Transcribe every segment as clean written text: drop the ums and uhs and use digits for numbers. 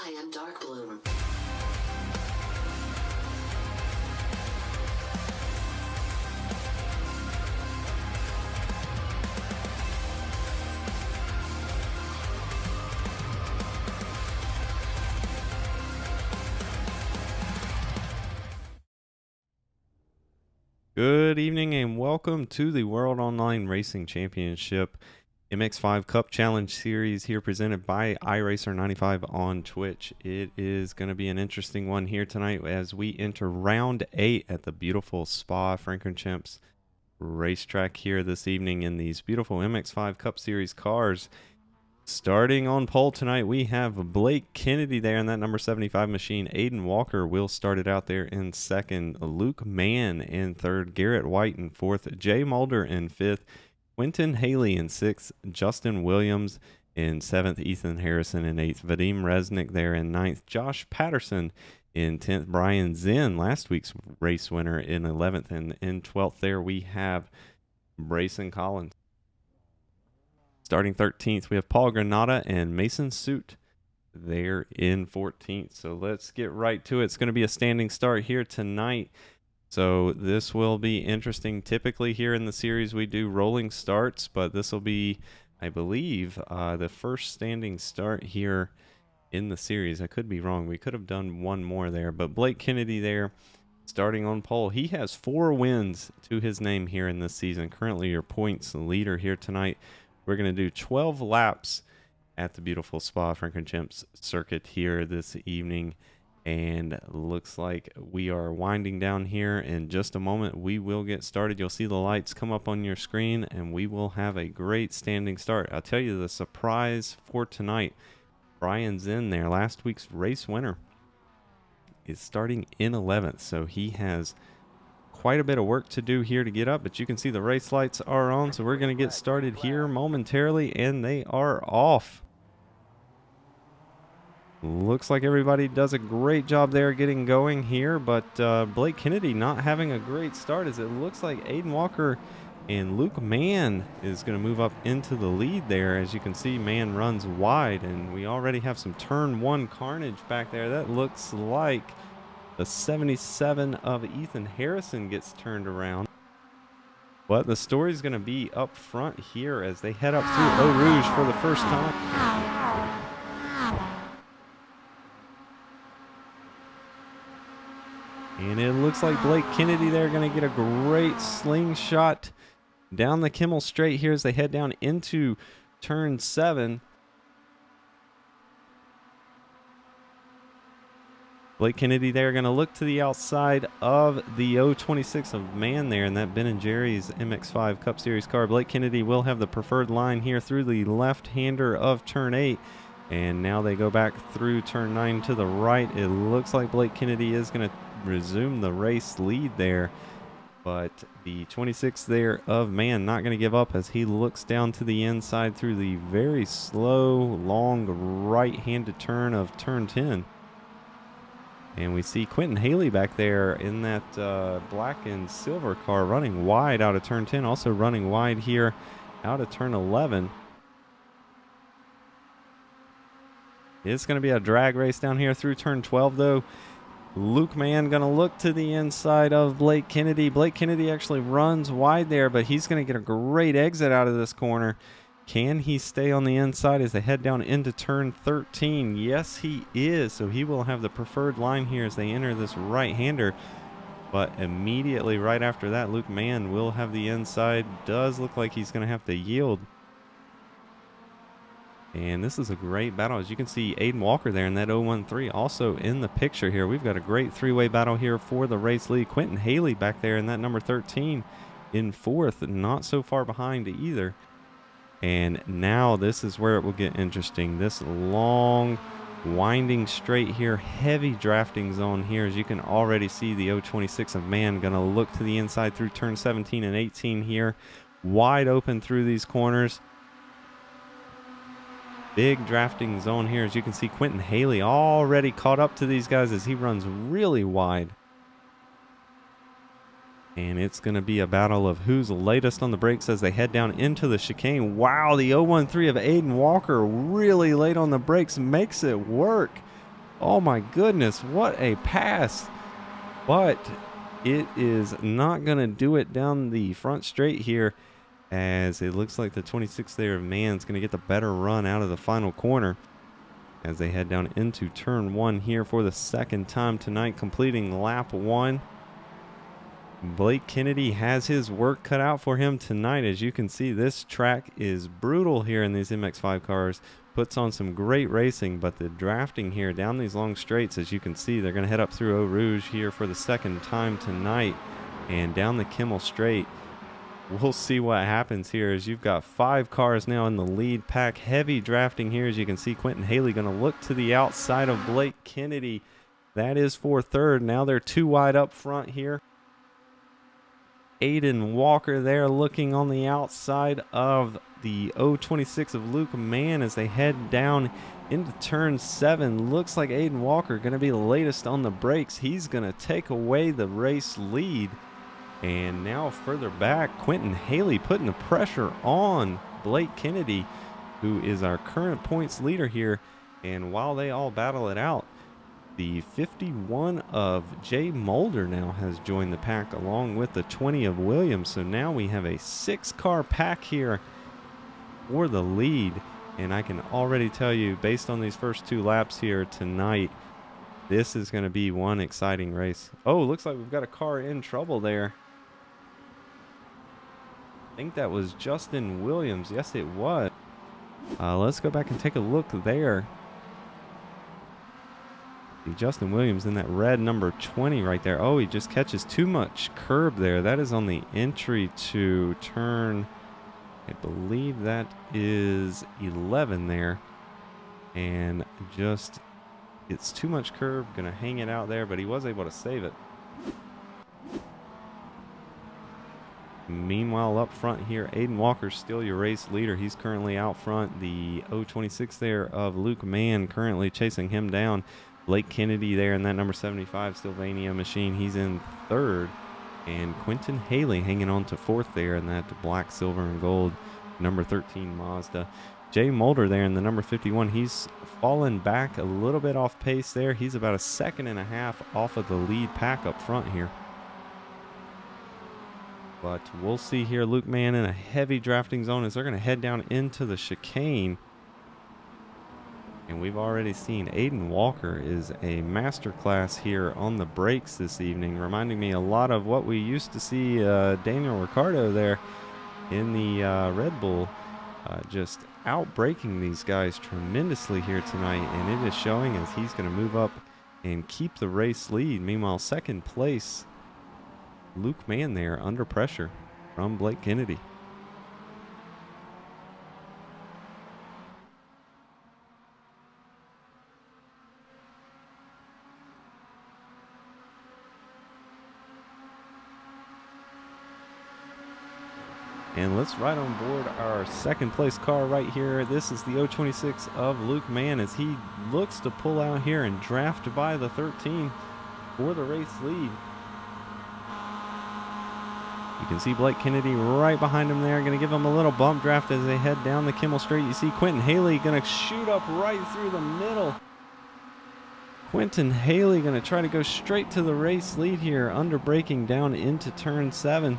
I am Dark Bloom. Good evening and welcome to the World Online Racing Championship MX5 Cup Challenge Series here presented by iRACER95 on Twitch. It is going to be an interesting one here tonight as we enter round 8 at the beautiful Spa-Francorchamps racetrack here this evening in these beautiful MX5 Cup Series cars. Starting on pole tonight, we have Blake Kennedy there in that number 75 machine. Aiden Walker will start it out there in second. Luke Mann in third. Garrett White in fourth. Jay Mulder in fifth. Quentin Haley in sixth. Justin Williams in seventh. Ethan Harrison in eighth. Vadim Resnick there in ninth. Josh Patterson in 10th. Brian Zinn, last week's race winner, in 11th. And in 12th there we have Brayson Collins. Starting 13th, we have Paul Granata and Mason Suit there in 14th. So let's get right to it. It's going to be a standing start here tonight. So this will be interesting. Typically here in the series we do rolling starts, but this will be, I believe, the first standing start here in the series. I could be wrong. We could have done one more there, but Blake Kennedy there starting on pole. He has 4 wins to his name here in this season. Currently your points leader here tonight. We're going to do 12 laps at the beautiful Spa-Francorchamps circuit here this evening. And looks like we are winding down here in just a moment. We will get started. You'll see the lights come up on your screen and we will have a great standing start. I'll tell you the surprise for tonight. Brian Zinn there, last week's race winner, is starting in 11th. So he has quite a bit of work to do here to get up, but you can see the race lights are on, so we're going to get started here momentarily, and they are off. Looks like everybody does a great job there getting going here, but Blake Kennedy not having a great start, as it looks like Aiden Walker and Luke Mann is going to move up into the lead there. As you can see, Mann runs wide, and we already have some turn 1 carnage back there. That looks like the 77 of Ethan Harrison gets turned around. But the story is going to be up front here as they head up through Eau Rouge for the first time. And it looks like Blake Kennedy there going to get a great slingshot down the Kimmel Straight here as they head down into turn 7. Blake Kennedy there going to look to the outside of the 026 of Mann there in that Ben & Jerry's MX5 Cup Series car. Blake Kennedy will have the preferred line here through the left-hander of turn 8. And now they go back through turn 9 to the right. It looks like Blake Kennedy is going to resume the race lead there. But the 26 there of Mann not going to give up as he looks down to the inside through the very slow, long right-handed turn of turn 10. And we see Quentin Haley back there in that black and silver car running wide out of turn 10. Also running wide here out of turn 11. It's going to be a drag race down here through turn 12 though. Luke Mann going to look to the inside of Blake Kennedy. Blake Kennedy actually runs wide there, but he's going to get a great exit out of this corner. Can he stay on the inside as they head down into turn 13? Yes, he is. So he will have the preferred line here as they enter this right-hander. But immediately right after that, Luke Mann will have the inside. Does look like he's going to have to yield. And this is a great battle. As you can see, Aiden Walker there in that 013 also in the picture here. We've got a great 3-way battle here for the race lead. Quentin Haley back there in that number 13 in 4th. Not so far behind either. And now this is where it will get interesting. This long winding straight here, heavy drafting zone here. As you can already see, the 026 of Mann going to look to the inside through turn 17 and 18 here. Wide open through these corners. Big drafting zone here. As you can see, Quentin Haley already caught up to these guys as he runs really wide. And it's going to be a battle of who's latest on the brakes as they head down into the chicane. Wow, the 013 of Aiden Walker really late on the brakes makes it work. Oh my goodness, what a pass. But it is not going to do it down the front straight here, as it looks like the 26 there of Mann's going to get the better run out of the final corner as they head down into turn 1 here for the second time tonight, completing lap 1. Blake Kennedy has his work cut out for him tonight. As you can see, this track is brutal here in these MX5 cars. Puts on some great racing, but the drafting here down these long straights, as you can see, they're going to head up through Eau Rouge here for the second time tonight and down the Kimmel Straight. We'll see what happens here, as you've got 5 cars now in the lead pack. Heavy drafting here, as you can see. Quentin Haley going to look to the outside of Blake Kennedy. That is for third. Now they're 2 wide up front here. Aiden Walker there looking on the outside of the 026 of Luke Mann as they head down into turn 7. Looks like Aiden Walker going to be the latest on the brakes. He's going to take away the race lead. And now further back, Quentin Haley putting the pressure on Blake Kennedy, who is our current points leader here. And while they all battle it out, the 51 of Jay Mulder now has joined the pack along with the 20 of Williams. So now we have a 6-car pack here for the lead. And I can already tell you, based on these first 2 laps here tonight, this is going to be one exciting race. Oh, looks like we've got a car in trouble there. I think that was Justin Williams. Yes, it was. Let's go back and take a look there. Justin Williams in that red number 20 right there. Oh, he just catches too much curb there. That is on the entry to turn, I believe that is 11 there. And just, it's too much curb. Gonna hang it out there, but he was able to save it. Meanwhile, up front here, Aiden Walker still your race leader. He's currently out front. The 026 there of Luke Mann currently chasing him down. Blake Kennedy there in that number 75 Sylvania machine. He's in third. And Quentin Haley hanging on to fourth there in that black, silver, and gold number 13 Mazda. Jay Mulder there in the number 51. He's fallen back a little bit off pace there. He's about a 1.5 seconds off of the lead pack up front here. But we'll see here. Luke Mann in a heavy drafting zone as they're going to head down into the chicane. And we've already seen Aiden Walker is a masterclass here on the brakes this evening, reminding me a lot of what we used to see Daniel Ricciardo there in the Red Bull, just out-braking these guys tremendously here tonight. And it is showing as he's going to move up and keep the race lead. Meanwhile, second place, Luke Mann there under pressure from Blake Kennedy. And let's ride on board our second place car right here. This is the 026 of Luke Mann as he looks to pull out here and draft by the 13 for the race lead. You can see Blake Kennedy right behind him there. Going to give him a little bump draft as they head down the Kimmel Straight. You see Quentin Haley going to shoot up right through the middle. Quentin Haley going to try to go straight to the race lead here, under braking down into turn 7.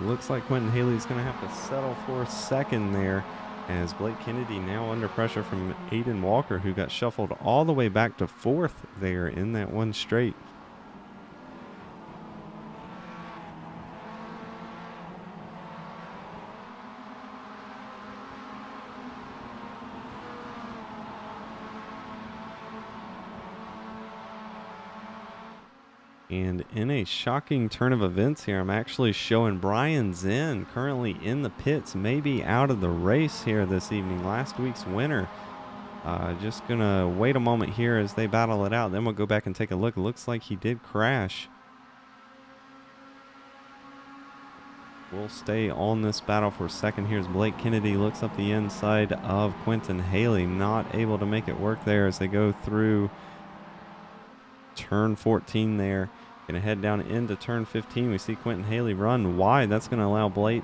Looks like Quentin Haley's going to have to settle for second there, as Blake Kennedy now under pressure from Aiden Walker, who got shuffled all the way back to fourth there in that one straight. And in a shocking turn of events here, I'm actually showing Brian Zinn currently in the pits, maybe out of the race here this evening. Last week's winner. Just going to wait a moment here as they battle it out. Then we'll go back and take a look. It looks like he did crash. We'll stay on this battle for a second. Here's Blake Kennedy, looks up the inside of Quentin Haley. Not able to make it work there as they go through turn 14 there. Going to head down into turn 15. We see Quentin Haley run wide. That's going to allow Blake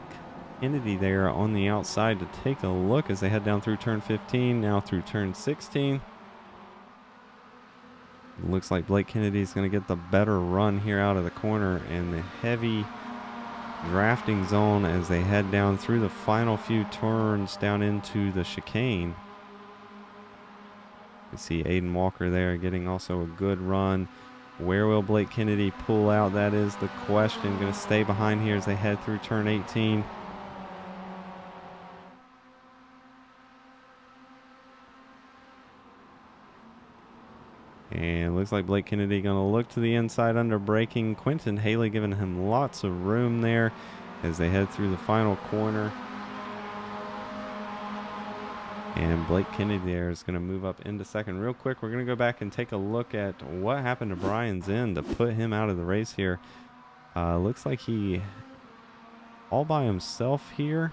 Kennedy there on the outside to take a look as they head down through turn 15, now through turn 16. Looks like Blake Kennedy is going to get the better run here out of the corner and the heavy drafting zone as they head down through the final few turns down into the chicane. You see Aiden Walker there getting also a good run. Where will Blake Kennedy pull out? That is the question. Going to stay behind here as they head through turn 18. And looks like Blake Kennedy going to look to the inside under braking. Quentin Haley giving him lots of room there as they head through the final corner. And Blake Kennedy there is going to move up into second. Real quick, we're going to go back and take a look at what happened to Brian Zinn to put him out of the race here. Looks like he all by himself here.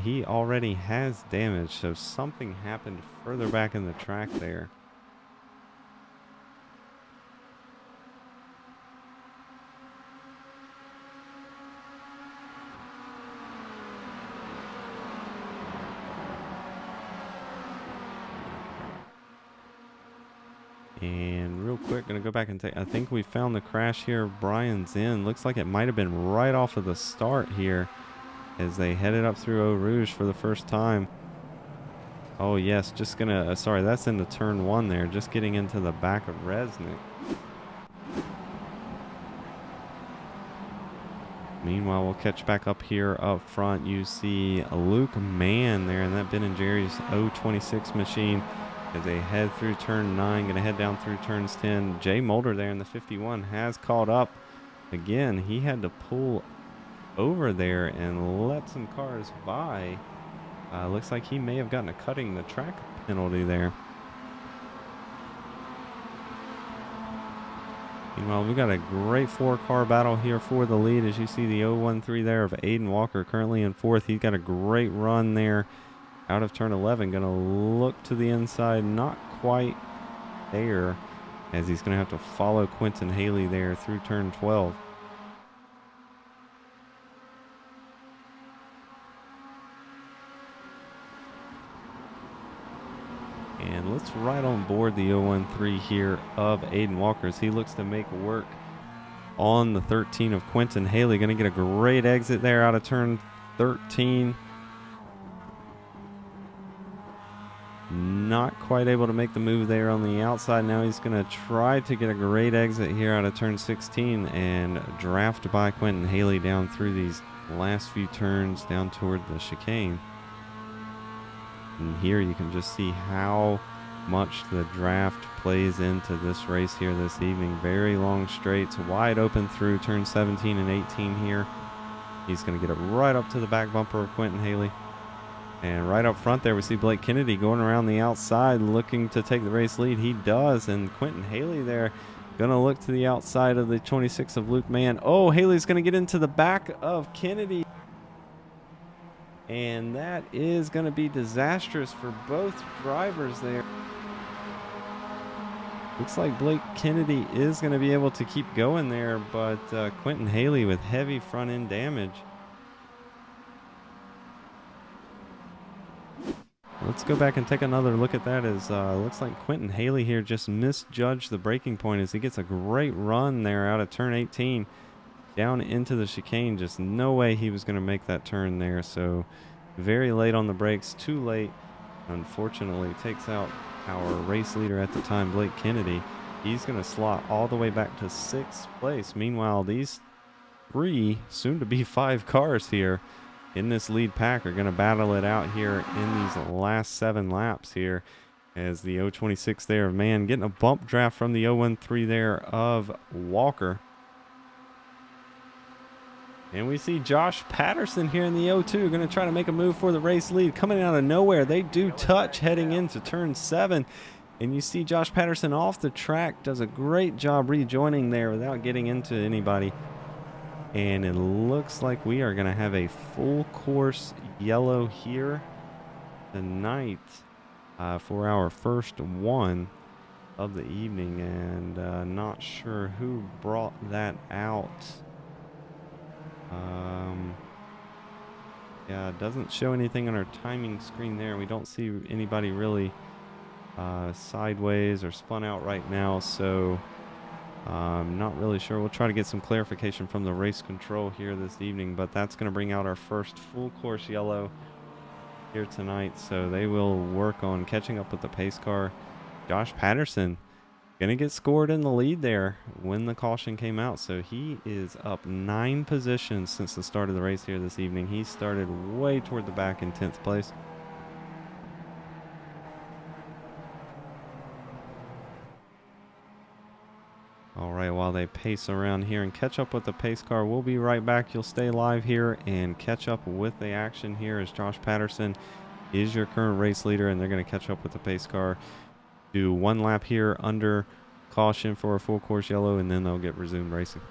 He already has damage, so something happened further back in the track there. And real quick, going to go back and take, I think we found the crash here. Brian Zinn, looks like it might have been right off of the start here as they headed up through Eau Rouge for the first time. Oh yes, just gonna, sorry, that's into turn 1 there, just getting into the back of Resnick. Meanwhile, we'll catch back up here up front. You see Luke Mann there in that Ben & Jerry's 026 machine as they head through turn 9, going to head down through turns 10. Jay Mulder there in the 51 has caught up. Again, he had to pull over there and let some cars by. Looks like he may have gotten a cutting the track penalty there. Meanwhile, we got a great 4-car battle here for the lead. As you see the 013 there of Aiden Walker currently in 4th. He's got a great run there out of turn 11. Going to look to the inside, not quite there, as he's going to have to follow Quentin Haley there through turn 12. And let's ride on board the 013 here of Aiden Walker as he looks to make work on the 13 of Quentin Haley. Going to get a great exit there out of turn 13. Not quite able to make the move there on the outside. Now he's going to try to get a great exit here out of turn 16 and draft by Quentin Haley down through these last few turns down toward the chicane. And here you can just see how much the draft plays into this race here this evening. Very long straights, wide open through turn 17 and 18 here. He's going to get it right up to the back bumper of Quentin Haley. And right up front there, we see Blake Kennedy going around the outside looking to take the race lead. He does, and Quentin Haley there going to look to the outside of the 26 of Luke Mann. Oh, Haley's going to get into the back of Kennedy. And that is going to be disastrous for both drivers there. Looks like Blake Kennedy is going to be able to keep going there, but Quentin Haley with heavy front end damage. Let's go back and take another look at that as looks like Quentin Haley here just misjudged the braking point as he gets a great run there out of turn 18 down into the chicane. Just no way he was going to make that turn there. So very late on the brakes, too late. Unfortunately, takes out our race leader at the time, Blake Kennedy. He's going to slot all the way back to 6th place. Meanwhile, these 3, soon to be 5 cars here in this lead pack are going to battle it out here in these last 7 laps here, as the 026 there of Mann getting a bump draft from the 013 there of Walker. And we see Josh Patterson here in the 02 going to try to make a move for the race lead. Coming out of nowhere, they do touch heading into turn 7. And you see Josh Patterson off the track, does a great job rejoining there without getting into anybody. And it looks like we are going to have a full course yellow here tonight for our first one of the evening. And not sure who brought that out. Yeah, it doesn't show anything on our timing screen there. We don't see anybody really sideways or spun out right now, so I'm not really sure. We'll try to get some clarification from the race control here this evening, but that's going to bring out our first full course yellow here tonight, so they will work on catching up with the pace car. Josh Patterson gonna get scored in the lead there when the caution came out, so he is up 9 positions since the start of the race here this evening. He started way toward the back in 10th place. All right, while they pace around here and catch up with the pace car, we'll be right back. You'll stay live here and catch up with the action here as Josh Patterson is your current race leader, and they're going to catch up with the pace car. Do one lap here under caution for a full course yellow, and then they'll get resumed racing.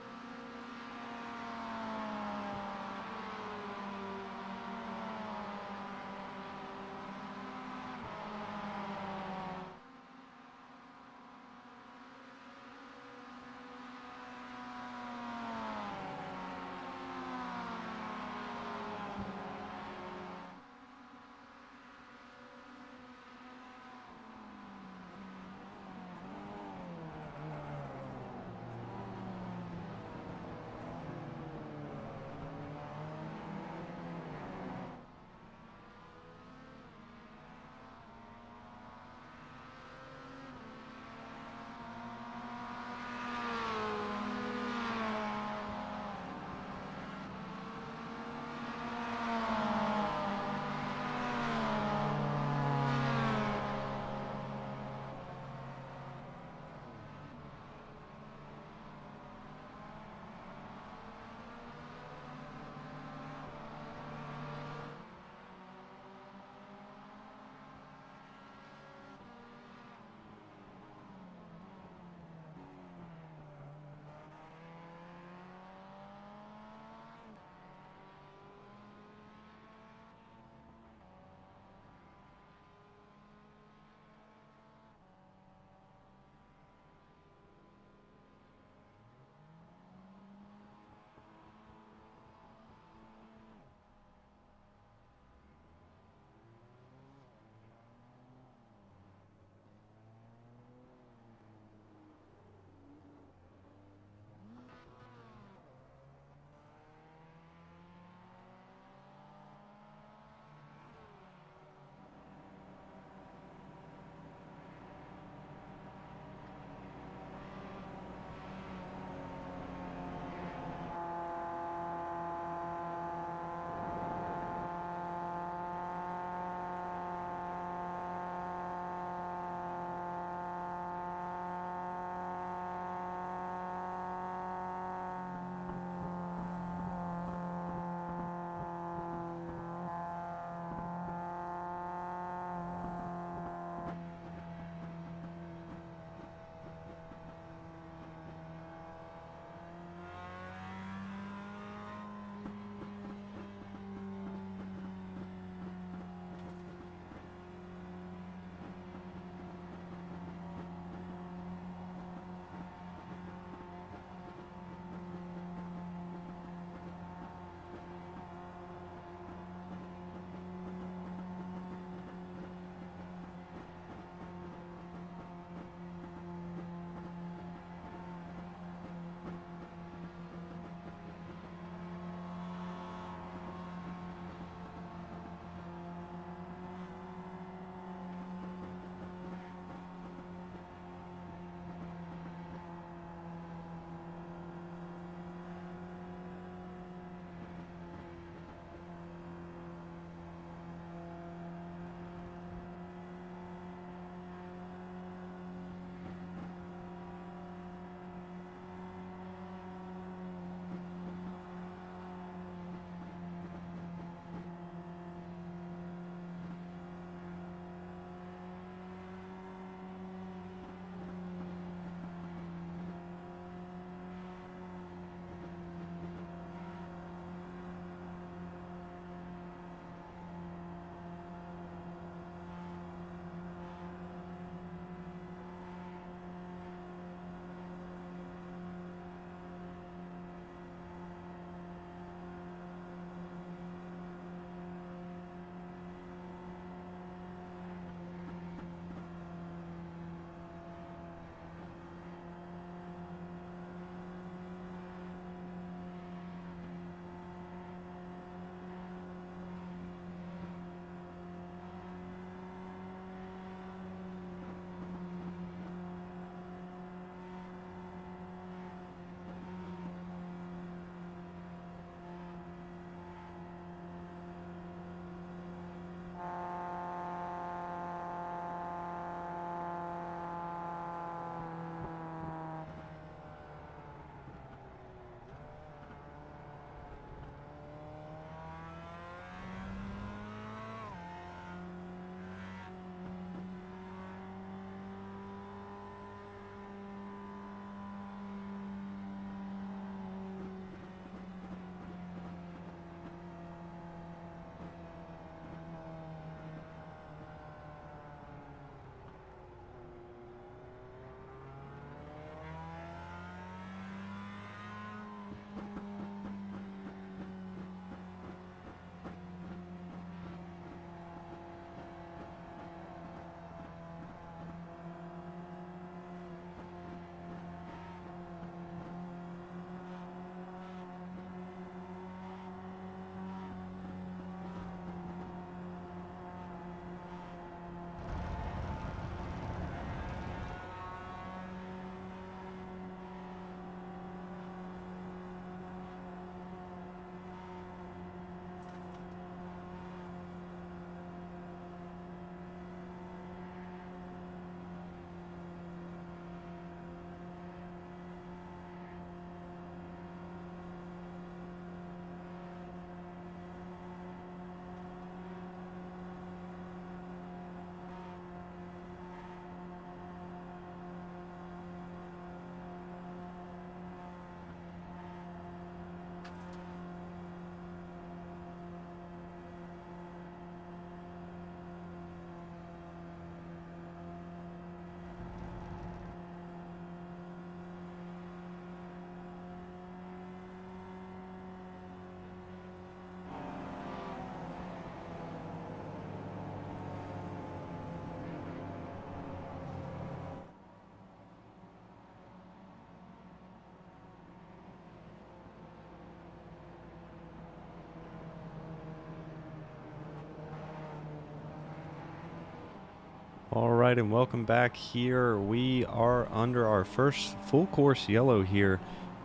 All right, and welcome back here. We are under our first full course yellow here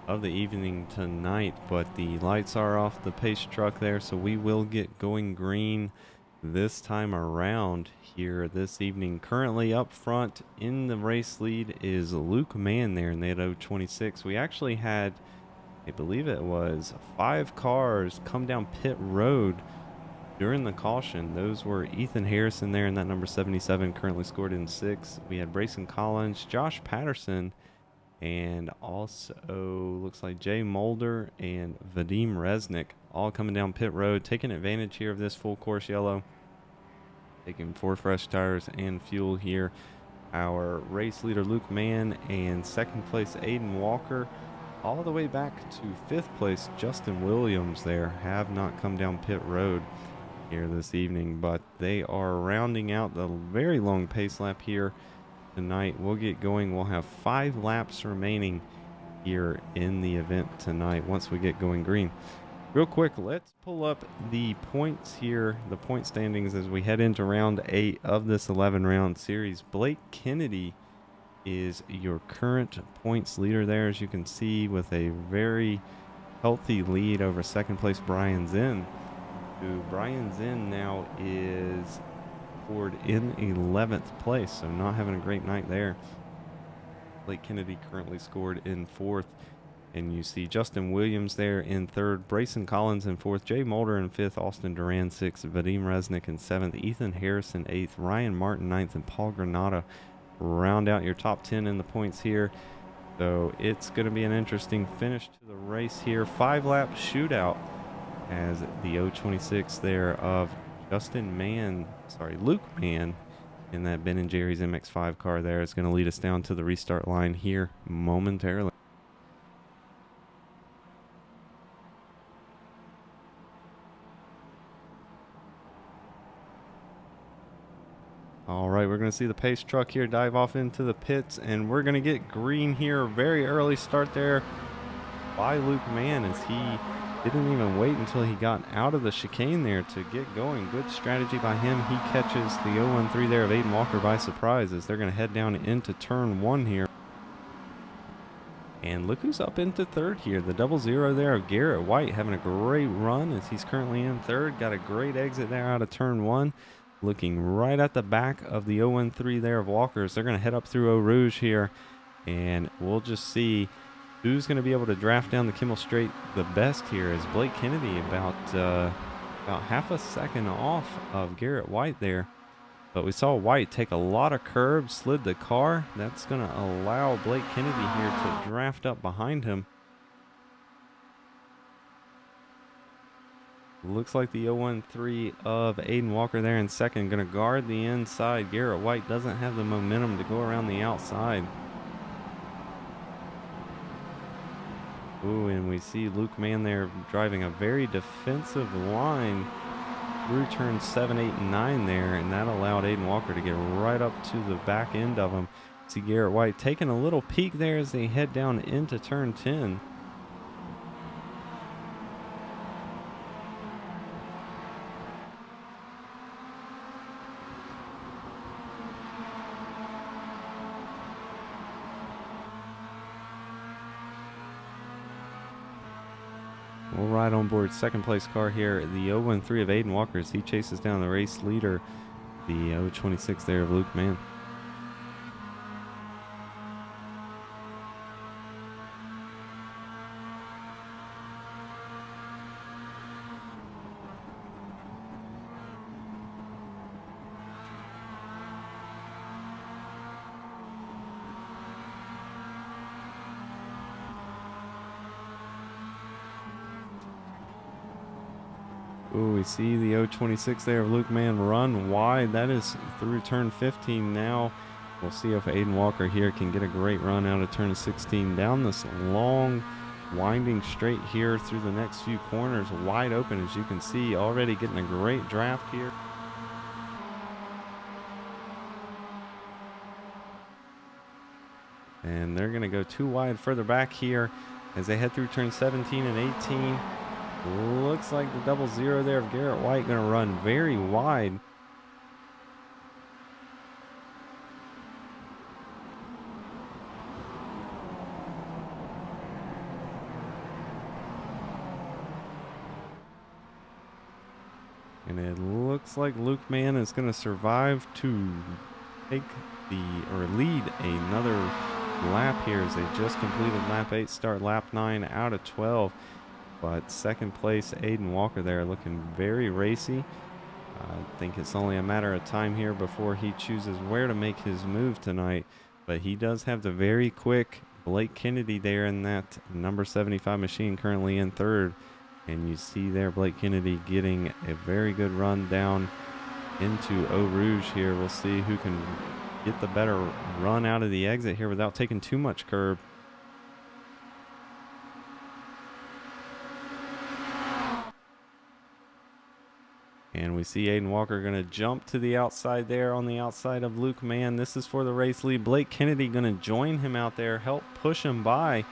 of the evening tonight, but the lights are off the pace truck there, so we will get going green this time around here this evening. Currently up front in the race lead is Luke Mann there in the 026. We actually had, I believe it was 5 cars come down pit road during the caution. Those were Ethan Harrison there in that number 77, currently scored in 6. We had Brayson Collins, Josh Patterson, and also looks like Jay Mulder and Vadim Resnick all coming down pit road, taking advantage here of this full course yellow, taking 4 fresh tires and fuel here. Our race leader Luke Mann and second place Aiden Walker, all the way back to 5th place Justin Williams there, have not come down pit road here this evening, but they are rounding out the very long pace lap here tonight. We'll get going. We'll have 5 laps remaining here in the event tonight once we get going green. Real quick, let's pull up the points here, the point standings as we head into round 8 of this 11-round series. Blake Kennedy is your current points leader there, as you can see, with a very healthy lead over second place Brian Zinn, who Brian Zinn now is scored in 11th place, so not having a great night there. Blake Kennedy currently scored in 4th, and you see Justin Williams there in 3rd, Brayson Collins in 4th, Jay Mulder in 5th, Austin Duran 6th, Vadim Resnick in 7th, Ethan Harrison 8th, Ryan Martin 9th, and Paul Granata round out your top 10 in the points here. So it's going to be an interesting finish to the race here. 5-lap shootout as the 026 there of Luke Mann in that Ben & Jerry's MX5 car there is going to lead us down to the restart line here momentarily. All right, we're going to see the pace truck here dive off into the pits, and we're going to get green here. Very early start there by Luke Mann, as he didn't even wait until he got out of the chicane there to get going. Good strategy by him. He catches the 013 there of Aiden Walker by surprise as they're going to head down into turn 1 here. And look who's up into 3rd here. The 00 there of Garrett White having a great run as he's currently in 3rd. Got a great exit there out of turn 1. Looking right at the back of the 013 there of Walker's. They're going to head up through Eau Rouge here, and we'll just see who's going to be able to draft down the Kimmel Straight the best here. Is Blake Kennedy about half a second off of Garrett White there. But we saw White take a lot of curbs, slid the car. That's going to allow Blake Kennedy here to draft up behind him. Looks like the 013 of Aiden Walker there in 2nd, going to guard the inside. Garrett White doesn't have the momentum to go around the outside. Ooh, and we see Luke Mann there driving a very defensive line through turns 7, 8, and 9 there, and that allowed Aiden Walker to get right up to the back end of him. See Garrett White taking a little peek there as they head down into turn 10. We'll ride on board second place car here, the 013 of Aiden Walker, as he chases down the race leader, the 026 there of Luke Mann. Ooh, we see the 026 there of Luke Mann run wide. That is through turn 15 now. We'll see if Aiden Walker here can get a great run out of turn 16 down this long winding straight here through the next few corners, wide open, as you can see, already getting a great draft here. And they're going to go too wide further back here as they head through turn 17 and 18. Looks like the 00 there of Garrett White going to run very wide. looks like Luke Mann is going to survive to take lead another lap here as they just completed lap 8, start lap 9 out of 12. But second place, Aiden Walker there, looking very racy. I think it's only a matter of time here before he chooses where to make his move tonight. But he does have the very quick Blake Kennedy there in that number 75 machine, currently in third. And you see there Blake Kennedy getting a very good run down into Eau Rouge here. We'll see who can get the better run out of the exit here without taking too much curb. And we see Aiden Walker going to jump to the outside there on the outside of Luke Mann. This is for the race lead. Blake Kennedy going to join him out there, help push him by.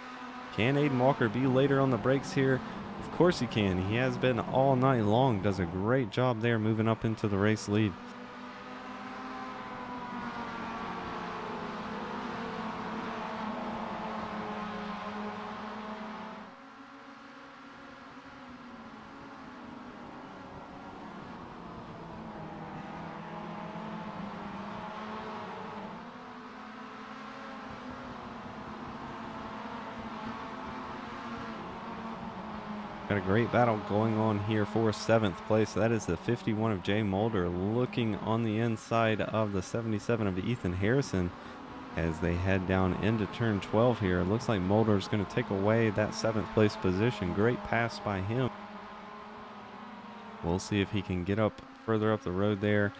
Can Aiden Walker be later on the brakes here? Of course he can. He has been all night long. Does a great job there moving up into the race lead. Got a great battle going on here for 7th place. That is the 51 of Jay Mulder looking on the inside of the 77 of Ethan Harrison as they head down into turn 12 here. It looks like Mulder is going to take away that 7th place position. Great pass by him. We'll see if he can get up further up the road there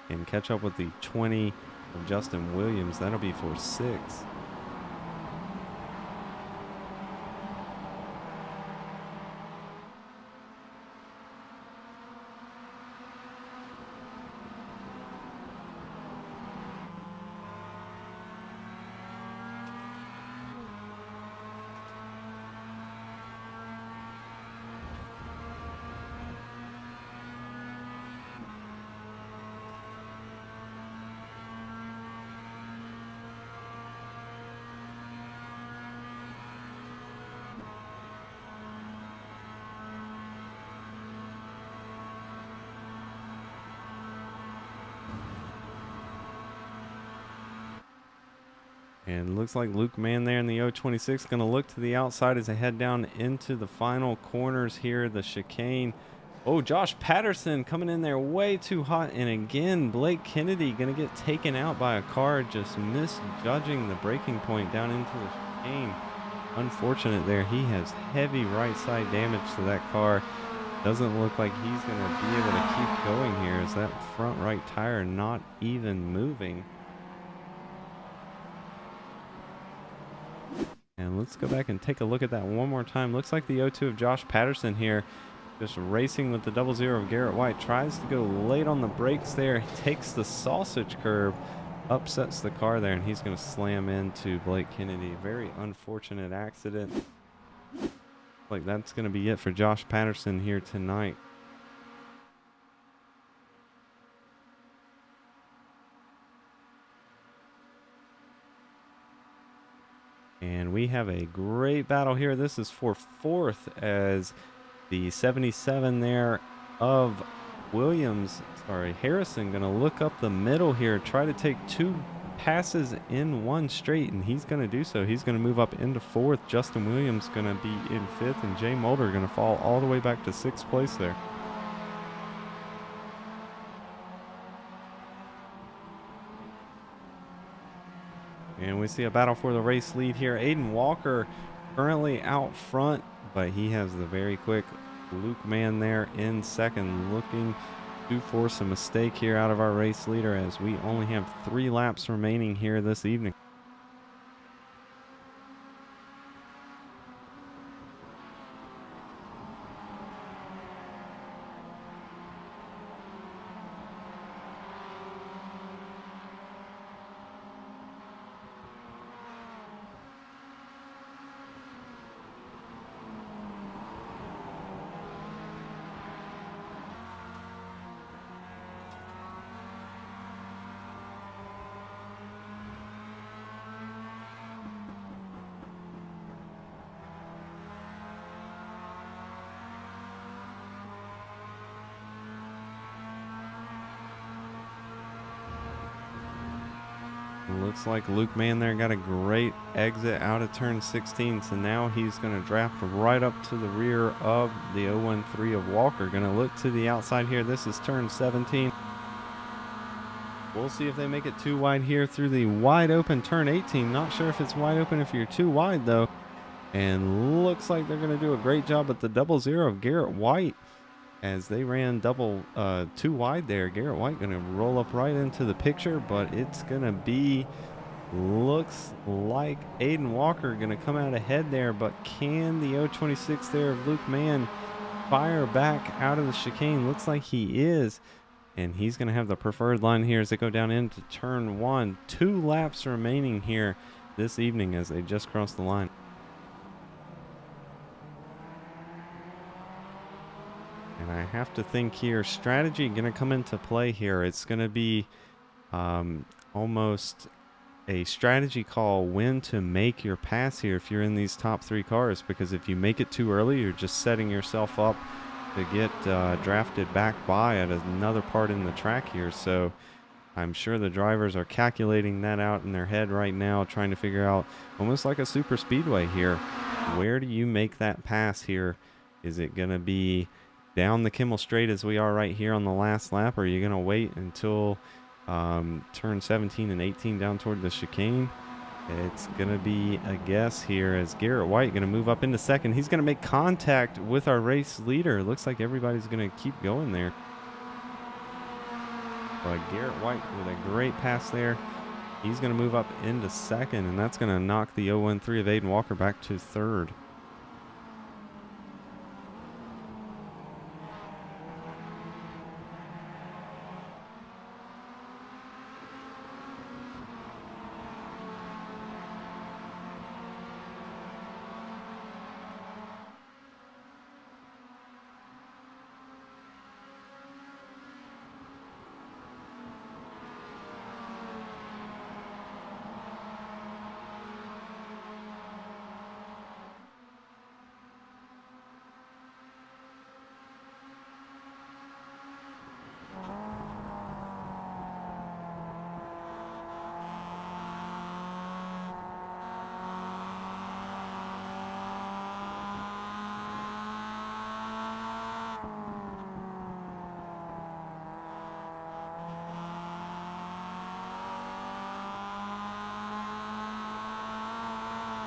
and catch up with the 20 of Justin Williams. That'll be for 6th. And looks like Luke Mann there in the 026 going to look to the outside as they head down into the final corners here, the chicane. Oh, Josh Patterson coming in there way too hot. And again, Blake Kennedy going to get taken out by a car, just misjudging the braking point down into the chicane. Unfortunate there. He has heavy right side damage to that car. Doesn't look like he's going to be able to keep going here as that front right tire not even moving. And let's go back and take a look at that one more time. Looks like the 02 of Josh Patterson here, just racing with the 00 of Garrett White. Tries to go late on the brakes there. Takes the sausage curb, upsets the car there, and he's going to slam into Blake Kennedy. Very unfortunate accident. Like that's going to be it for Josh Patterson here tonight. And we have a great battle here. This is for 4th as the 77 there of Harrison going to look up the middle here, try to take 2 passes in one straight, and he's going to do so. He's going to move up into 4th. Justin Williams going to be in 5th, and Jay Mulder going to fall all the way back to 6th place there. And we see a battle for the race lead here. Aiden Walker currently out front, but he has the very quick Luke Mann there in 2nd, looking to force a mistake here out of our race leader as we only have 3 laps remaining here this evening. Looks like Luke Mann there got a great exit out of turn 16. So now he's going to draft right up to the rear of the 013 of Walker. Going to look to the outside here. This is turn 17. We'll see if they make it too wide here through the wide open turn 18. Not sure if it's wide open if you're too wide though. And looks like they're going to do a great job at the 00 of Garrett White. As they ran too wide there. Garrett White going to roll up right into the picture, but it's going to be, looks like Aiden Walker going to come out ahead there, but can the 026 there of Luke Mann fire back out of the chicane? Looks like he is, and he's going to have the preferred line here as they go down into turn 1. 2 laps remaining here this evening as they just crossed the line. And I have to think here, strategy going to come into play here. It's going to be almost a strategy call when to make your pass here if you're in these top 3 cars. Because if you make it too early, you're just setting yourself up to get drafted back by at another part in the track here. So I'm sure the drivers are calculating that out in their head right now, trying to figure out, almost like a super speedway here, where do you make that pass here? Is it going to be down the Kimmel Straight as we are right here on the last lap, or are you going to wait until turn 17 and 18 down toward the chicane? It's going to be a guess here as Garrett White going to move up into second. He's going to make contact with our race leader. Looks like everybody's going to keep going there. But Garrett White with a great pass there. He's going to move up into second, and that's going to knock the 013 of Aiden Walker back to third.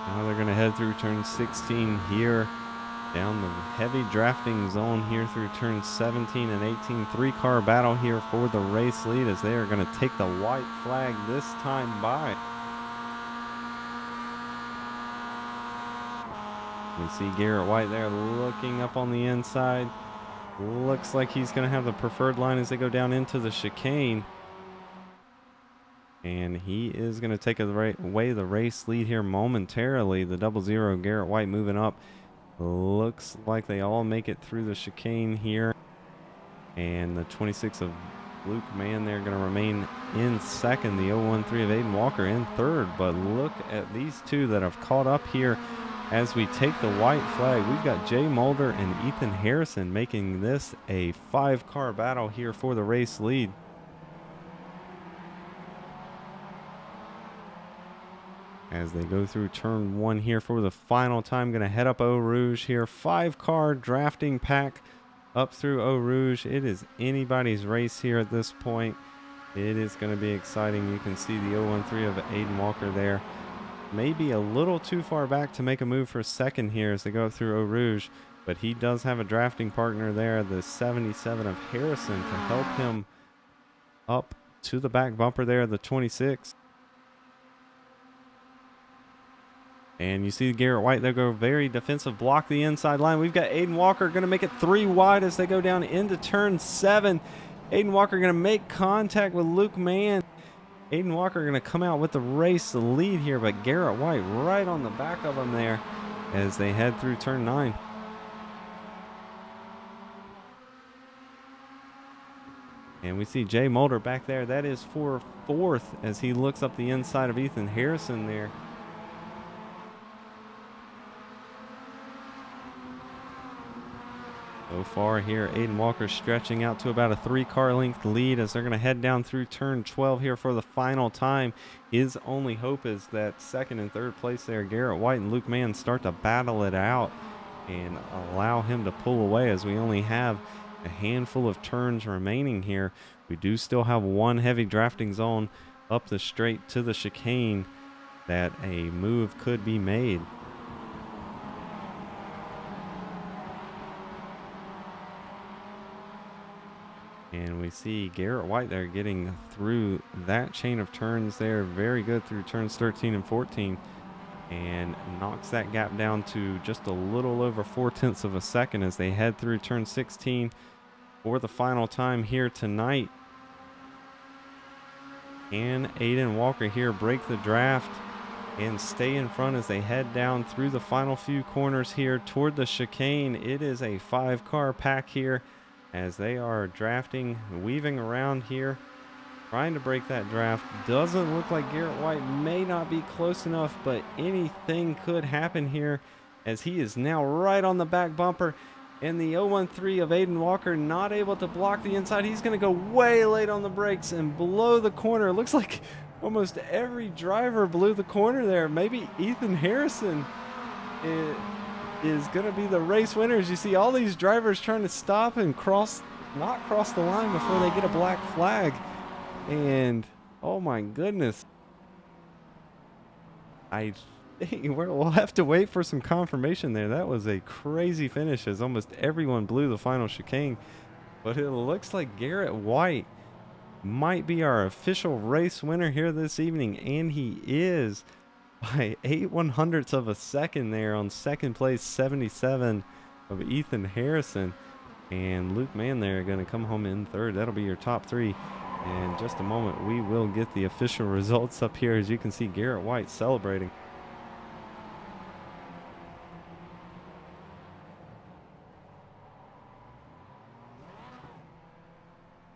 Now they're going to head through turn 16 here, down the heavy drafting zone here through turn 17 and 18. 3-car battle here for the race lead as they are going to take the white flag this time by. We see Garrett White there looking up on the inside. Looks like he's going to have the preferred line as they go down into the chicane. And he is going to take away the race lead here momentarily. The 00 Garrett White moving up. Looks like they all make it through the chicane here. And the 26 of Luke Mann there going to remain in second. The 013 of Aiden Walker in third. But look at these two that have caught up here as we take the white flag. We've got Jay Mulder and Ethan Harrison making this a 5-car battle here for the race lead. As they go through turn 1 here for the final time. Going to head up Eau Rouge here. 5-car drafting pack up through Eau Rouge. It is anybody's race here at this point. It is going to be exciting. You can see the 013 of Aiden Walker there. Maybe a little too far back to make a move for second here as they go through Eau Rouge. But he does have a drafting partner there, the 77 of Harrison, to help him up to the back bumper there, the 26. And you see Garrett White there go very defensive, block the inside line. We've got Aiden Walker going to make it 3 wide as they go down into turn 7. Aiden Walker going to make contact with Luke Mann. Aiden Walker going to come out with the race lead here, but Garrett White right on the back of him there as they head through turn 9. And we see Jay Mulder back there. That is for 4th as he looks up the inside of Ethan Harrison there. So far here, Aiden Walker stretching out to about a 3-car length lead as they're going to head down through turn 12 here for the final time. His only hope is that second and third place there, Garrett White and Luke Mann, start to battle it out and allow him to pull away, as we only have a handful of turns remaining here. We do still have one heavy drafting zone up the straight to the chicane that a move could be made. And we see Garrett White there getting through that chain of turns there. Very good through turns 13 and 14. And knocks that gap down to just a little over 0.4 of a second as they head through turn 16 for the final time here tonight. Can Aiden Walker here break the draft and stay in front as they head down through the final few corners here toward the chicane? It is a 5-car pack here as they are drafting, weaving around here, trying to break that draft. Doesn't look like Garrett White may not be close enough, but anything could happen here as he is now right on the back bumper. And the 013 of Aiden Walker not able to block the inside. He's going to go way late on the brakes and blow the corner. It looks like almost every driver blew the corner there. Maybe Ethan Harrison is going to be the race winner. As you see all these drivers trying to stop and not cross the line before they get a black flag. And oh my goodness, I think we'll have to wait for some confirmation there. That was a crazy finish as almost everyone blew the final chicane. But it looks like Garrett White might be our official race winner here this evening, and he is by 8/100ths of a second there on second place, 77 of Ethan Harrison. And Luke Mann there going to come home in third. That'll be your top three. In just a moment, we will get the official results up here. As you can see, Garrett White celebrating.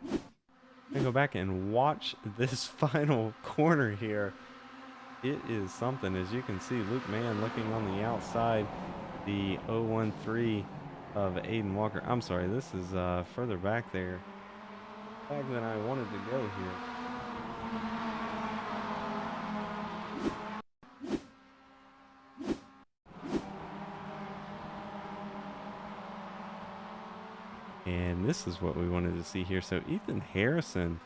I'm gonna go back and watch this final corner here. It is something. As you can see, Luke Mann looking on the outside, the 013 of Aiden Walker. I'm sorry, this is further back there. Back than I wanted to go here. And this is what we wanted to see here. So Ethan Harrison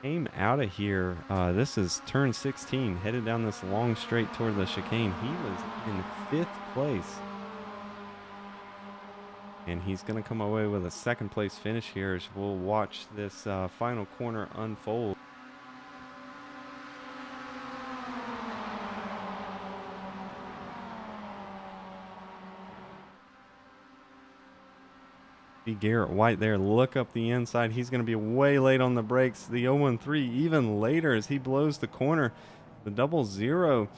came out of here. This is turn 16, headed down this long straight toward the chicane. He was in 5th place. And he's going to come away with a 2nd place finish here as we'll watch this final corner unfold. See Garrett White there, look up the inside. He's going to be way late on the brakes. The 013 even later as he blows the corner. The 00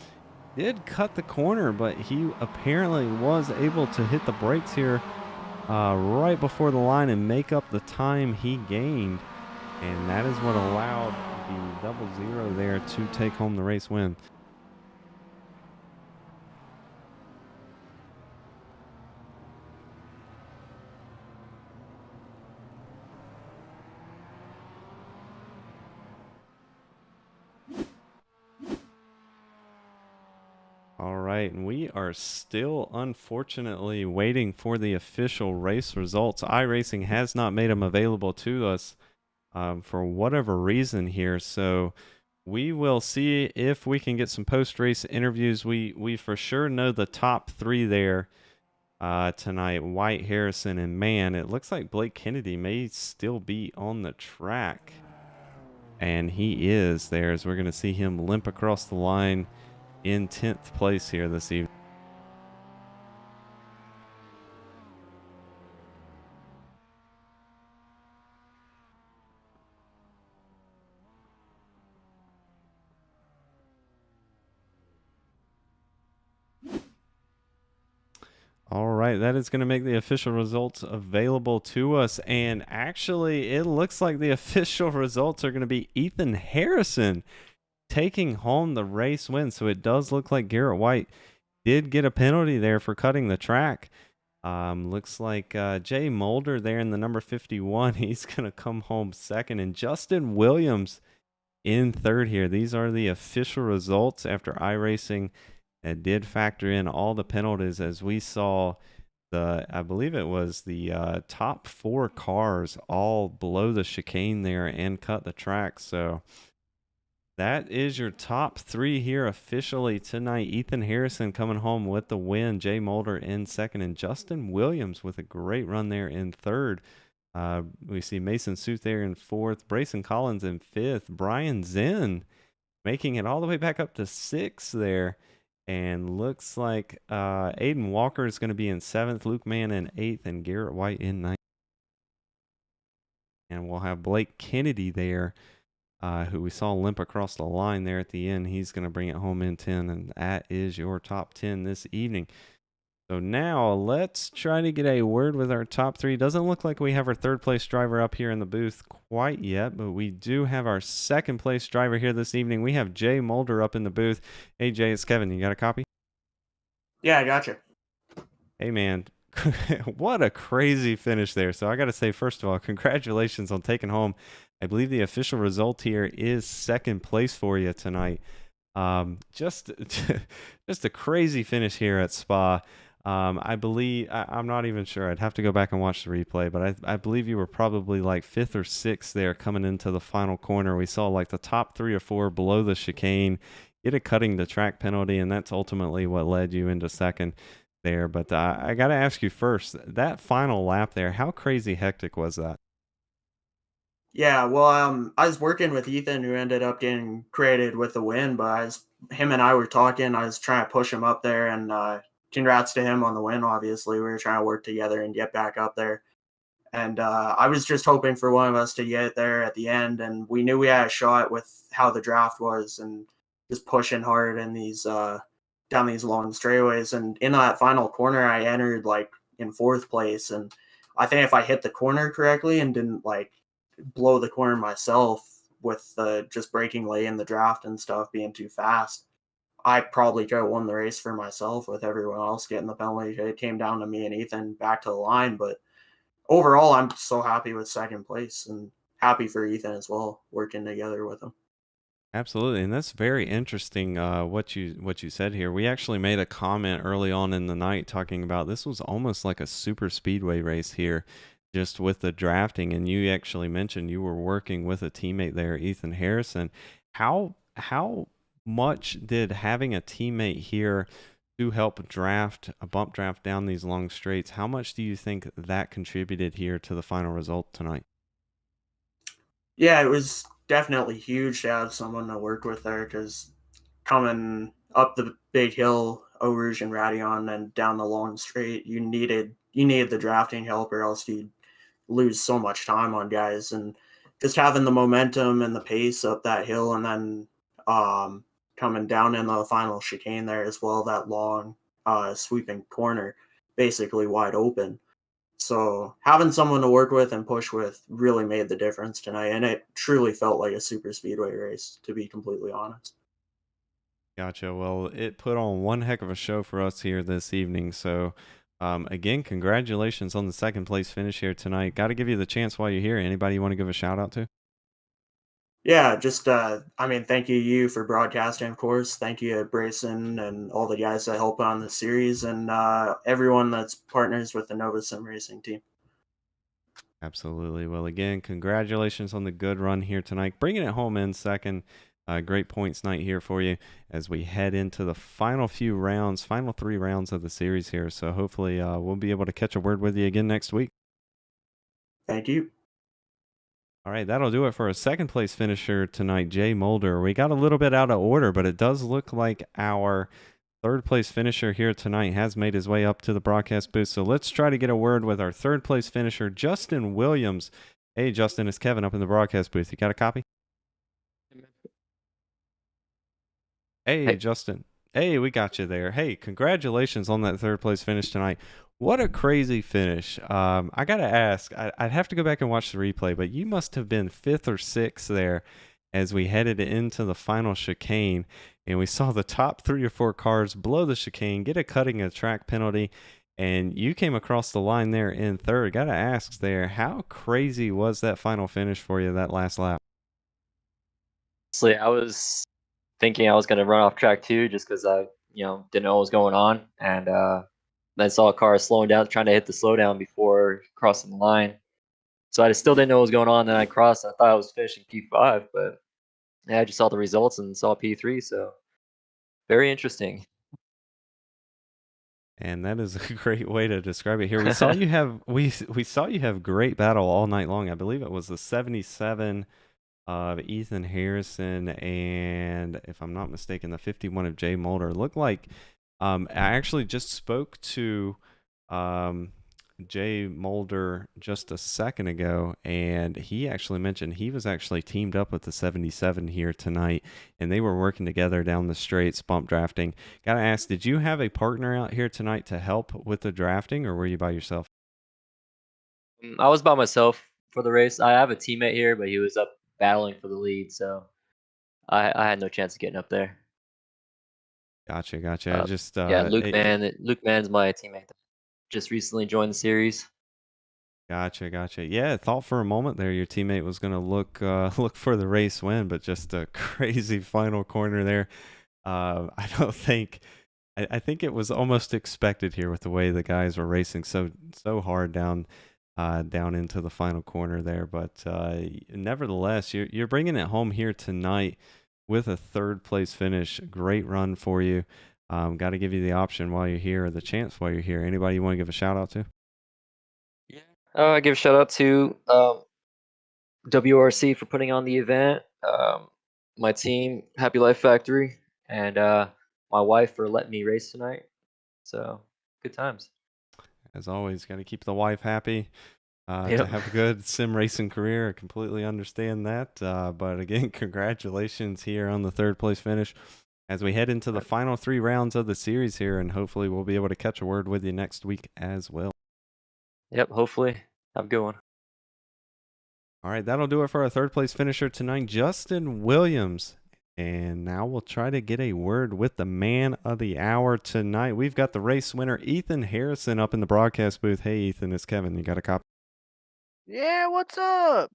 did cut the corner, but he apparently was able to hit the brakes here right before the line and make up the time he gained. And that is what allowed the 00 there to take home the race win. All right, and we are still unfortunately waiting for the official race results. iRacing has not made them available to us for whatever reason here. So we will see if we can get some post-race interviews. We for sure know the top 3 there tonight, White, Harrison, and Mann. It looks like Blake Kennedy may still be on the track. And he is there, as we're going to see him limp across the line in 10th place here this evening. All right, that is going to make the official results available to us. And actually, it looks like the official results are going to be Ethan Harrison taking home the race win. So it does look like Garrett White did get a penalty there for cutting the track. Looks like Jay Mulder there in the number 51. He's going to come home second. And Justin Williams in third here. These are the official results after iRacing did factor in all the penalties as we saw I believe it was the top 4 cars all below the chicane there and cut the track. So that is your top 3 here officially tonight. Ethan Harrison coming home with the win. Jay Mulder in second, and Justin Williams with a great run there in third. We see Mason Suit there in fourth, Brayson Collins in fifth, Brian Zinn making it all the way back up to sixth there. And looks like Aiden Walker is going to be in seventh, Luke Mann in eighth, and Garrett White in ninth. And we'll have Blake Kennedy there, who we saw limp across the line there at the end. He's going to bring it home in 10, and that is your top 10 this evening. So now let's try to get a word with our top 3. Doesn't look like we have our third place driver up here in the booth quite yet, but we do have our second place driver here this evening. We have Jay Mulder up in the booth. Hey, Jay, it's Kevin. You got a copy? Yeah, I got you. Hey, man. What a crazy finish there. So I got to say, first of all, congratulations on taking home. I believe the official result here is second place for you tonight. Just a crazy finish here at Spa. I believe, I'm not even sure. I'd have to go back and watch the replay, but I believe you were probably like 5th or 6th there coming into the final corner. We saw like the top 3 or 4 below the chicane get a cutting the track penalty, and that's ultimately what led you into second there. But I got to ask you first, that final lap there, how crazy hectic was that? Yeah, well, I was working with Ethan, who ended up getting credited with the win, but him and I were talking. I was trying to push him up there, and congrats to him on the win. Obviously, we were trying to work together and get back up there. And I was just hoping for one of us to get there at the end, and we knew we had a shot with how the draft was, and just pushing hard in these down these long straightaways. And in that final corner, I entered like in 4th place, and I think if I hit the corner correctly and didn't like blow the corner myself with just breaking late in the draft and stuff being too fast, I probably could have won the race for myself with everyone else getting the penalty. It came down to me and Ethan back to the line, but overall, I'm so happy with second place and happy for Ethan as well, working together with him. Absolutely, and that's very interesting. What you said here. We actually made a comment early on in the night talking about this was almost like a super speedway race here, just with the drafting. And you actually mentioned you were working with a teammate there, Ethan Harrison. How much did having a teammate here to help draft a bump draft down these long straights? How much do you think that contributed here to the final result tonight? Yeah, it was definitely huge to have someone to work with there, because coming up the big hill, Eau Rouge and Radion, and down the long straight, you needed the drafting help, or else you'd lose so much time on guys. And just having the momentum and the pace up that hill, and then coming down in the final chicane there as well, that long sweeping corner, basically wide open. So having someone to work with and push with really made the difference tonight, and it truly felt like a super speedway race, to be completely honest. Gotcha. Well, it put on one heck of a show for us here this evening. So, again, congratulations on the second place finish here tonight. Got to give you the chance while you're here. Anybody you want to give a shout out to? Yeah, just thank you for broadcasting, of course. Thank you, Brayson, and all the guys that help on the series, and everyone that's partners with the Nova Sim Racing team. Absolutely. Well, again, congratulations on the good run here tonight. Bringing it home in second. Great points night here for you as we head into the final 3 rounds of the series here. So hopefully we'll be able to catch a word with you again next week. Thank you. All right, that'll do it for a second place finisher tonight, Jay Mulder. We got a little bit out of order, but it does look like our third place finisher here tonight has made his way up to the broadcast booth. So let's try to get a word with our third place finisher, Justin Williams. Hey, Justin, it's Kevin up in the broadcast booth. You got a copy? Hey, Justin. Hey, we got you there. Hey, congratulations on that third place finish tonight. What a crazy finish. I got to ask, I'd have to go back and watch the replay, but you must have been 5th or 6th there as we headed into the final chicane, and we saw the top 3 or 4 cars below the chicane get a cutting a track penalty, and you came across the line there in third. Got to ask there, how crazy was that final finish for you that last lap? Honestly, I was thinking I was gonna run off track too, just because I, didn't know what was going on, and then saw a car slowing down, trying to hit the slowdown before crossing the line. So I still didn't know what was going on. Then I crossed. And I thought I was finishing P5, but yeah, I just saw the results and saw P3. So very interesting. And that is a great way to describe it here. We saw you have we saw you have great battle all night long. I believe it was the 77 of Ethan Harrison and, if I'm not mistaken, the 51 of Jay Mulder. Looked like I actually just spoke to um, Jay Mulder just a second ago, and he actually mentioned he was actually teamed up with the 77 here tonight, and they were working together down the straights, bump drafting. Gotta ask, did you have a partner out here tonight to help with the drafting, or were you by yourself? I was by myself for the race. I have a teammate here, but he was up battling for the lead, so I had no chance of getting up there. Gotcha, gotcha. Uh, Just yeah, Luke Mann's my teammate that just recently joined the series. Gotcha, gotcha. Yeah, I thought for a moment there your teammate was gonna look look for the race win, but just a crazy final corner there. I don't think I think it was almost expected here with the way the guys were racing so hard down into the final corner there. But nevertheless, you're bringing it home here tonight with a third place finish. Great run for you. Got to give you the option while you're here, or the chance while you're here. Anybody you want to give a shout out to? Yeah. I give a shout out to WRC for putting on the event, my team, Happy Life Factory, and my wife for letting me race tonight. So good times. As always, got to keep the wife happy. To Yep. have a good sim racing career. I completely understand that. But again, congratulations here on the third place finish as we head into the final 3 rounds of the series here, and hopefully we'll be able to catch a word with you next week as well. Yep. Hopefully, have a good one. All right, that'll do it for our third place finisher tonight, Justin Williams. And now we'll try to get a word with the man of the hour tonight. We've got the race winner, Ethan Harrison, up in the broadcast booth. Hey, Ethan, it's Kevin. You got a copy? Yeah, what's up?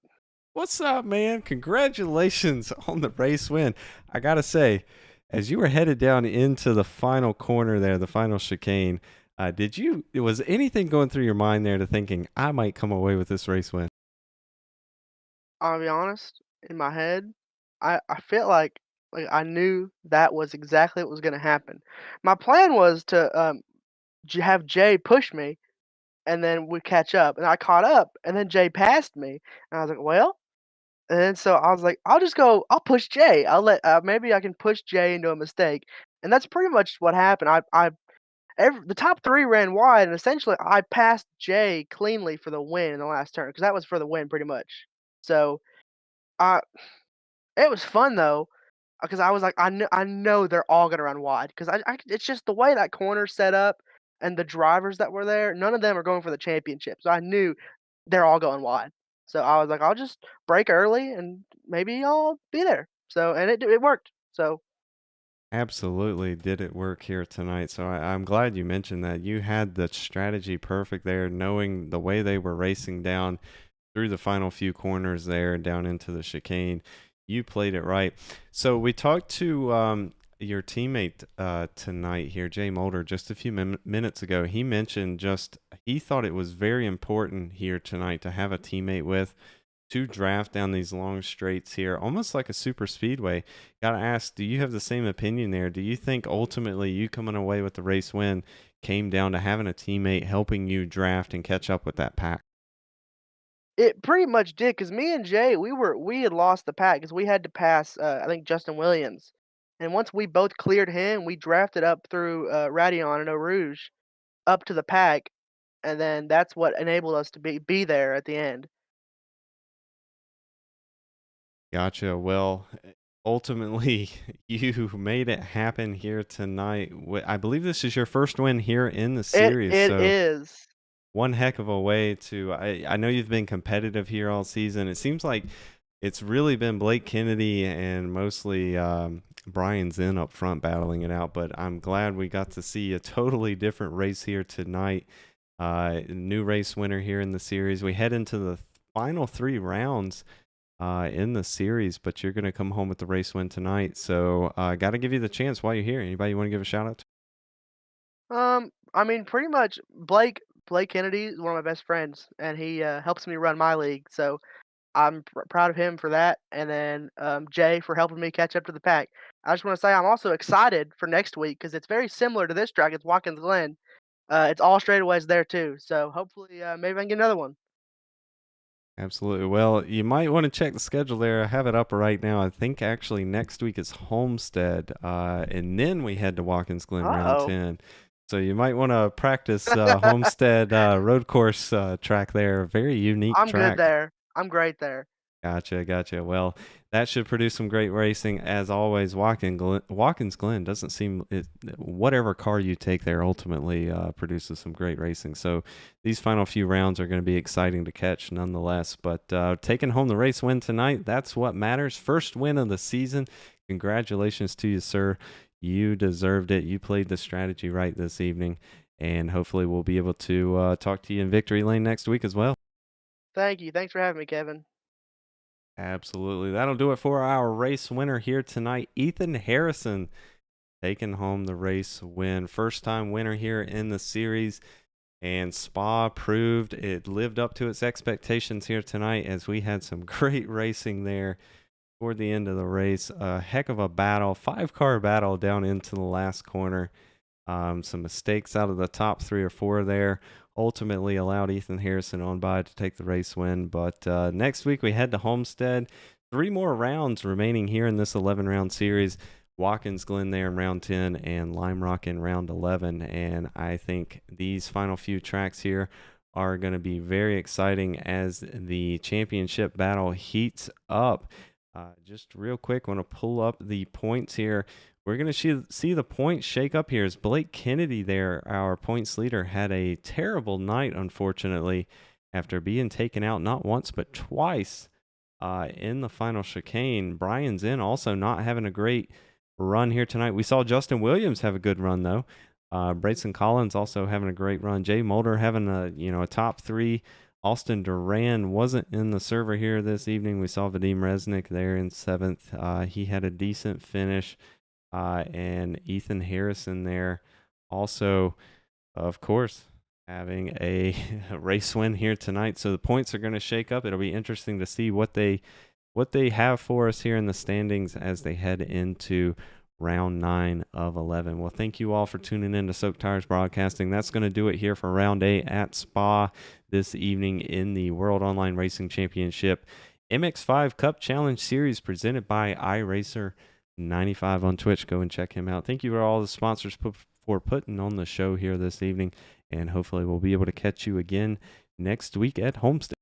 What's up, man? Congratulations on the race win. I got to say, as you were headed down into the final corner there, the final chicane, was anything going through your mind there to thinking, I might come away with this race win? I'll be honest, in my head, I felt like I knew that was exactly what was gonna happen. My plan was to have Jay push me and then we catch up. And I caught up and then Jay passed me. And I was like, well, and then so I was like, I'll push Jay. I'll let maybe I can push Jay into a mistake. And that's pretty much what happened. The top three ran wide, and essentially I passed Jay cleanly for the win in the last turn because that was for the win pretty much. So I it was fun though, because I was like, I know they're all gonna run wide because it's just the way that corner's set up and the drivers that were there. None of them are going for the championship, so I knew they're all going wide. So I was like, I'll just break early and maybe I'll be there. So and it worked. So Absolutely did it work here tonight. So I'm glad you mentioned that. You had the strategy perfect there, knowing the way they were racing down through the final few corners there down into the chicane. You played it right. So we talked to your teammate tonight here, Jay Mulder, just a few minutes ago. He mentioned he thought it was very important here tonight to have a teammate with to draft down these long straights here, almost like a super speedway. Gotta ask, do you have the same opinion there? Do you think ultimately you coming away with the race win came down to having a teammate helping you draft and catch up with that pack? it pretty much did because me and Jay, we had lost the pack because we had to pass I think Justin Williams, and once we both cleared him, we drafted up through Radion and Eau Rouge up to the pack, and then that's what enabled us to be there at the end. Gotcha. Well, ultimately, you made it happen here tonight. I believe this is your first win here in the It series, it so is. one heck of a way to. I know you've been competitive here all season. It seems like It's really been Blake Kennedy and mostly Brian Zinn up front battling it out, but I'm glad we got to see a totally different race here tonight. New race winner here in the series. We head into the final 3 rounds in the series, but you're going to come home with the race win tonight. So got to give you the chance while you're here. Anybody you want to give a shout out to? I mean, pretty much Blake Kennedy is one of my best friends, and he helps me run my league. So I'm proud of him for that. And then Jay for helping me catch up to the pack. I just want to say I'm also excited for next week because it's very similar to this track. It's Watkins Glen. It's all straightaways there too. So hopefully, maybe I can get another one. Absolutely. Well, you might want to check the schedule there. I have it up right now. I think actually next week is Homestead, and then we head to Watkins Glen round 10. So you might want to practice Homestead road course track there. Very unique track. I'm good there. I'm great there. Gotcha. Well, that should produce some great racing. As always, Watkins Glen doesn't seem whatever car you take there ultimately produces some great racing. So these final few rounds are going to be exciting to catch nonetheless. But taking home the race win tonight, that's what matters. First win of the season. Congratulations to you, sir. You deserved it. You played the strategy right this evening. And hopefully we'll be able to talk to you in Victory Lane next week as well. Thank you. Thanks for having me, Kevin. Absolutely. That'll do it for our race winner here tonight. Ethan Harrison taking home the race win. First time winner here in the series. And Spa proved it lived up to its expectations here tonight as we had some great racing there toward the end of the race. A heck of a battle, 5-car battle down into the last corner. Some mistakes out of the top 3 or 4 there ultimately allowed Ethan Harrison on by to take the race win. But next week we head to Homestead. 3 more rounds remaining here in this 11-round series. Watkins Glen there in round 10 and Lime Rock in round 11. And I think these final few tracks here are going to be very exciting as the championship battle heats up. Just real quick, I want to pull up the points here. We're going to see the points shake up here as Blake Kennedy there, our points leader, had a terrible night, unfortunately, after being taken out not once but twice in the final chicane. Brian Zinn also not having a great run here tonight. We saw Justin Williams have a good run, though. Brayson Collins also having a great run. Jay Mulder having a top 3. Austin Duran wasn't in the server here this evening. We saw Vadim Resnick there in 7th. He had a decent finish. And Ethan Harrison there also, of course, having a race win here tonight. So the points are going to shake up. It'll be interesting to see what they have for us here in the standings as they head into round 9 of 11. Well, thank you all for tuning in to Soak Tires Broadcasting. That's going to do it here for round 8 at Spa this evening in the World Online Racing Championship MX5 Cup Challenge Series presented by iRACER95 on Twitch. Go and check him out. Thank you to all the sponsors for putting on the show here this evening, and hopefully we'll be able to catch you again next week at Homestead.